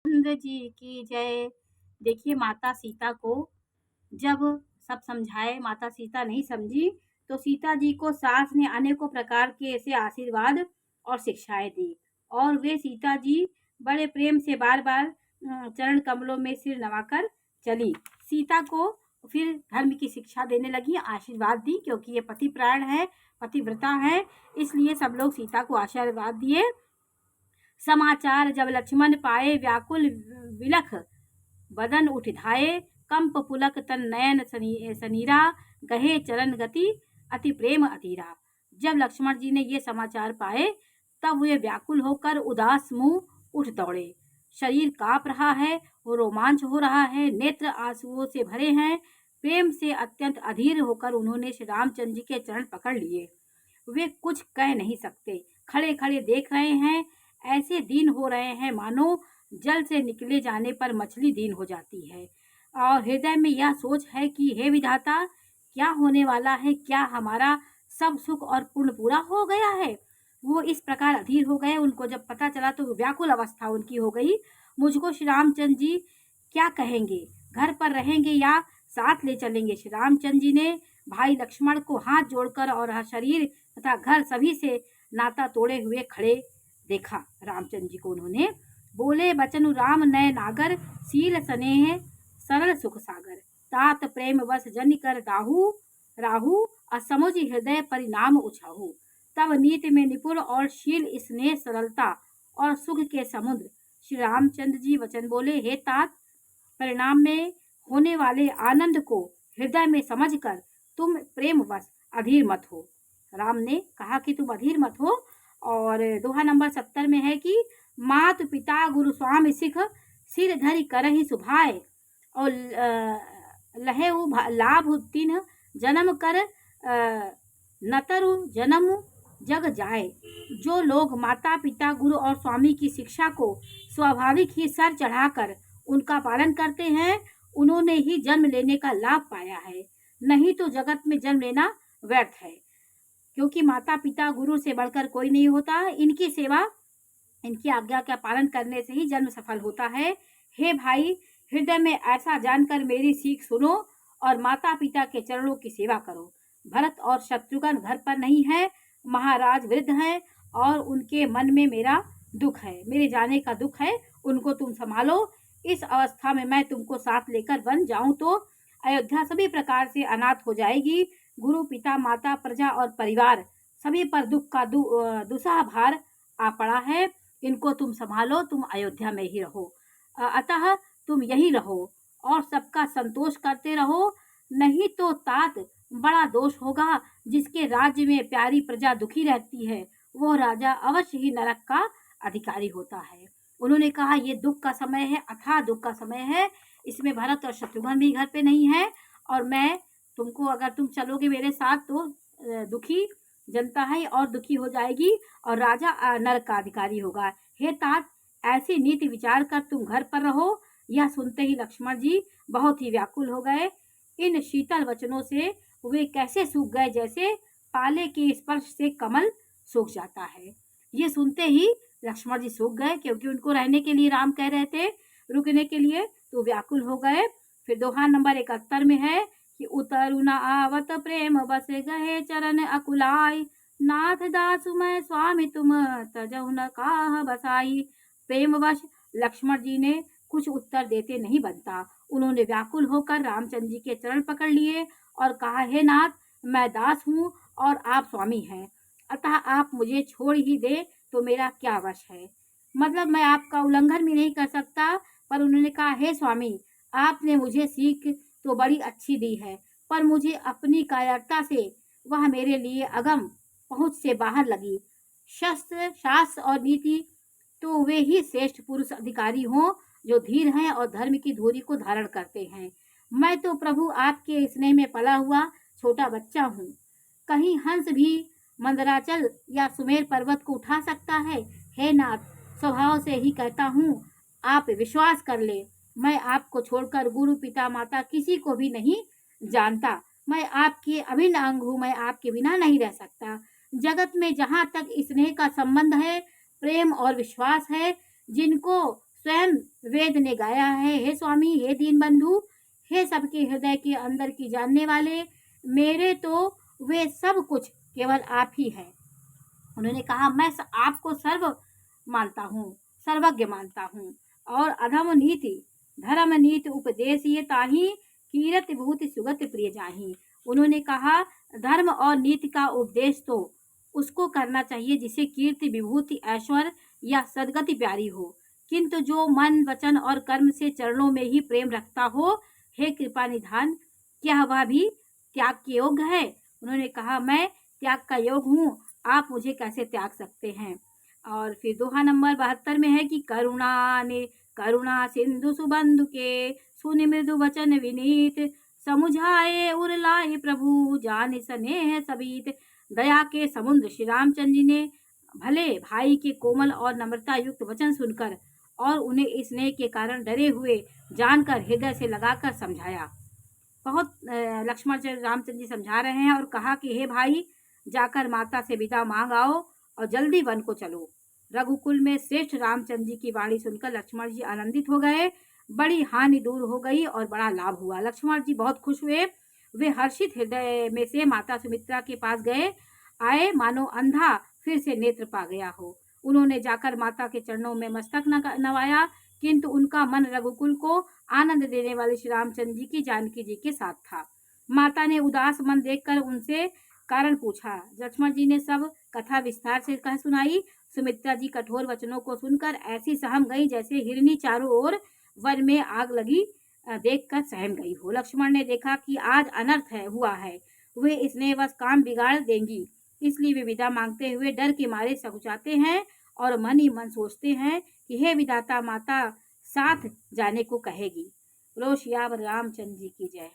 चंद्र जी की जय। देखिए माता सीता को जब सब समझाए, माता सीता नहीं समझी, तो सीता जी को सास ने अनेकों प्रकार के ऐसे आशीर्वाद और शिक्षाएं दी और वे सीता जी बड़े प्रेम से बार बार चरण कमलों में सिर नवाकर चली। सीता को फिर धर्म की शिक्षा देने लगी, आशीर्वाद दी, क्योंकि ये पतिव्रता है, पतिव्रता है, इसलिए सब लोग सीता को आशीर्वाद दिए। समाचार जब लक्ष्मण पाए व्याकुल विलख बदन उठ धाये, कंप पुलक तन नयन सनीरा, गहे चरण गति अति प्रेम अतीरा। जब लक्ष्मण जी ने ये समाचार पाए तब वे व्याकुल होकर उदास मुंह उठ दौड़े। शरीर कांप रहा है, वो रोमांच हो रहा है, नेत्र आंसुओं से भरे हैं। प्रेम से अत्यंत अधीर होकर उन्होंने श्री रामचंद्र जी के चरण पकड़ लिए। वे कुछ कह नहीं सकते, खड़े खड़े देख रहे हैं। ऐसे दीन हो रहे हैं मानो जल से निकले जाने पर मछली दीन हो जाती है और हृदय में यह सोच है कि हे विधाता, क्या होने वाला है, क्या हमारा सब सुख और पुण्य पूरा हो गया है। वो इस प्रकार अधीर हो गए। उनको जब पता चला तो व्याकुल अवस्था उनकी हो गई। मुझको श्री रामचंद्र जी क्या कहेंगे, घर पर रहेंगे या साथ ले चलेंगे। श्री रामचंद्र जी ने भाई लक्ष्मण को हाथ जोड़कर और शरीर तथा घर सभी से नाता तोड़े हुए खड़े देखा। रामचंद्र जी को उन्होंने बोले, बचनु राम नय नागर, सील स्नेह सरल सुख सागर, तात प्रेम वश जन कर दाहू राहु, असमुझ हृदय परिणाम उछाहू। तब नीति में निपुण और शील स्नेह सरलता और सुख के समुद्र श्री रामचंद्र जी वचन बोले, हे तात, परिणाम में होने वाले आनंद को हृदय में समझकर तुम प्रेम वश अधीर मत हो। राम ने कहा कि तुम अधीर मत हो। और दोहा नंबर 70 में है कि मात पिता गुरु स्वामी सिख, सिर धरि करहि सुभाए, और लहे लाभ तीन जन्म कर, नतरु जन्म जग जाए। जो लोग माता पिता गुरु और स्वामी की शिक्षा को स्वाभाविक ही सर चढ़ाकर उनका पालन करते हैं, उन्होंने ही जन्म लेने का लाभ पाया है, नहीं तो जगत में जन्म लेना व्यर्थ है। क्योंकि माता पिता गुरु से बढ़कर कोई नहीं होता। इनकी सेवा, इनकी आज्ञा का पालन करने से ही जन्म सफल होता है। हे भाई, हृदय में ऐसा जानकर मेरी सीख सुनो और माता पिता के चरणों की सेवा करो। भरत और शत्रुघ्न घर पर नहीं है, महाराज वृद्ध हैं और उनके मन में मेरा दुख है, मेरे जाने का दुख है, उनको तुम संभालो। इस अवस्था में मैं तुमको साथ लेकर वन जाऊं तो अयोध्या सभी प्रकार से अनाथ हो जाएगी। गुरु पिता माता प्रजा और परिवार सभी पर दुख का दुसह भार आ पड़ा है। इनको तुम संभालो, तुम अयोध्या में ही रहो। अतः तुम यही रहो और सबका संतोष करते रहो, नहीं तो तात बड़ा दोष होगा। जिसके राज्य में प्यारी प्रजा दुखी रहती है, वो राजा अवश्य ही नरक का अधिकारी होता है। उन्होंने कहा, ये दुख का समय है, अथाह दुख का समय है, इसमें भरत और शत्रुघ्न भी घर पे नहीं है और मैं तुमको, अगर तुम चलोगे मेरे साथ तो दुखी जनता है और दुखी हो जाएगी और राजा नरक का अधिकारी होगा। हे तात, ऐसी नीति विचार कर तुम घर पर रहो। यह सुनते ही लक्ष्मण जी बहुत ही व्याकुल हो गए। इन शीतल वचनों से वे कैसे सूख गए, जैसे पाले के स्पर्श से कमल सूख जाता है। ये सुनते ही लक्ष्मण जी सूख गए, क्योंकि उनको रहने के लिए राम कह रहे थे, रुकने के लिए, तो व्याकुल हो गए। फिर दोहा नंबर 71 में है कि उतरु न आवत प्रेम बस गहे चरण अकुलाई, नाथ दासु मैं स्वामी तुम तजहु न काह बसाई। प्रेमवश लक्ष्मण जी ने कुछ उत्तर देते नहीं बनता। उन्होंने व्याकुल होकर रामचंद्र जी के चरण पकड़ लिए और कहा, हे नाथ, मैं दास हूँ और आप स्वामी हैं, अतः आप मुझे छोड़ ही दे तो मेरा क्या वश है। मतलब मैं आपका उल्लंघन भी नहीं कर सकता। पर उन्होंने कहा, हे स्वामी, आपने मुझे सीख तो बड़ी अच्छी दी है, पर मुझे अपनी कायरता से वह मेरे लिए अगम पहुँच से बाहर लगी। शस्त्र शास्त्र और नीति तो वे ही श्रेष्ठ पुरुष अधिकारी हों जो धीर हैं और धर्म की धुरी को धारण करते हैं। मैं तो प्रभु आपके स्नेह में पला हुआ छोटा बच्चा हूँ। कहीं हंस भी मंदराचल या सुमेर पर्वत को उठा सकता है। हे नाथ, स्वभाव से ही कहता हूँ, आप विश्वास कर ले, मैं आपको छोड़कर गुरु पिता माता किसी को भी नहीं जानता। मैं आपके अभिन्न अंग हूँ, मैं आपके बिना नहीं रह सकता। जगत में जहाँ तक स्नेह का संबंध है, प्रेम और विश्वास है, जिनको स्वयं वेद ने गाया है, हे स्वामी, हे दीनबंधु, हे सबके हृदय के अंदर की जानने वाले, मेरे तो वे सब कुछ केवल आप ही हैं। उन्होंने कहा, मैं आपको सर्व मानता हूँ, सर्वज्ञ मानता हूँ, और अधम नीति धर्म नीति उपदेश ये ताही, कीरत भूति सुगत प्रिय जाही। उन्होंने कहा, धर्म और नीति का उपदेश तो उसको करना चाहिए जिसे कीर्ति विभूति ऐश्वर्य या सदगति प्यारी हो, किंतु जो मन वचन और कर्म से चरणों में ही प्रेम रखता हो, हे कृपा निधान, क्या वह भी त्याग के योग्य है? उन्होंने कहा, मैं त्याग का योग हूँ, आप मुझे कैसे त्याग सकते हैं? और फिर दोहा नंबर 72 में है कि करुणा सिंधु सुबंधु के, सुनि मृदु वचन विनीत, समुझाए उर लाए प्रभु, जान स्नेह सबीत। दया के समुद्र श्री रामचंद्र जी ने भले भाई के कोमल और नम्रता युक्त वचन सुनकर और उन्हें स्नेह के कारण डरे हुए जानकर हृदय से लगाकर समझाया। बहुत लक्ष्मण जी रामचंद्र जी समझा रहे हैं और कहा कि हे भाई, जाकर माता से विदा मांग आओ और जल्दी वन को चलो। रघुकुल में श्रेष्ठ रामचंद्र जी की वाणी सुनकर लक्ष्मण जी आनंदित हो गए, बड़ी हानि दूर हो गई और बड़ा लाभ हुआ। लक्ष्मण जी बहुत खुश हुए। वे हर्षित हृदय में से माता सुमित्रा के पास आए मानो अंधा फिर से नेत्र पा गया हो। उन्होंने जाकर माता के चरणों में मस्तक नवाया, किंतु उनका मन रघुकुल को आनंद देने वाले श्री रामचंद्र जी की जानकी जी के साथ था। माता ने उदास मन देखकर उनसे कारण पूछा। लक्ष्मण जी ने सब कथा विस्तार से कह सुनाई। सुमित्रा जी कठोर वचनों को सुनकर ऐसी सहम गई जैसे हिरनी चारों ओर वन में आग लगी देखकर सहम गई हो। लक्ष्मण ने देखा कि आज अनर्थ हुआ है, वे इसने बस काम बिगाड़ देंगी, इसलिए वे विदा मांगते हुए डर के मारे सकुचाते हैं और मन ही मन सोचते हैं कि हे विधाता, माता साथ जाने को कहेगी। बोलो सियावर रामचंद्र जी की जय।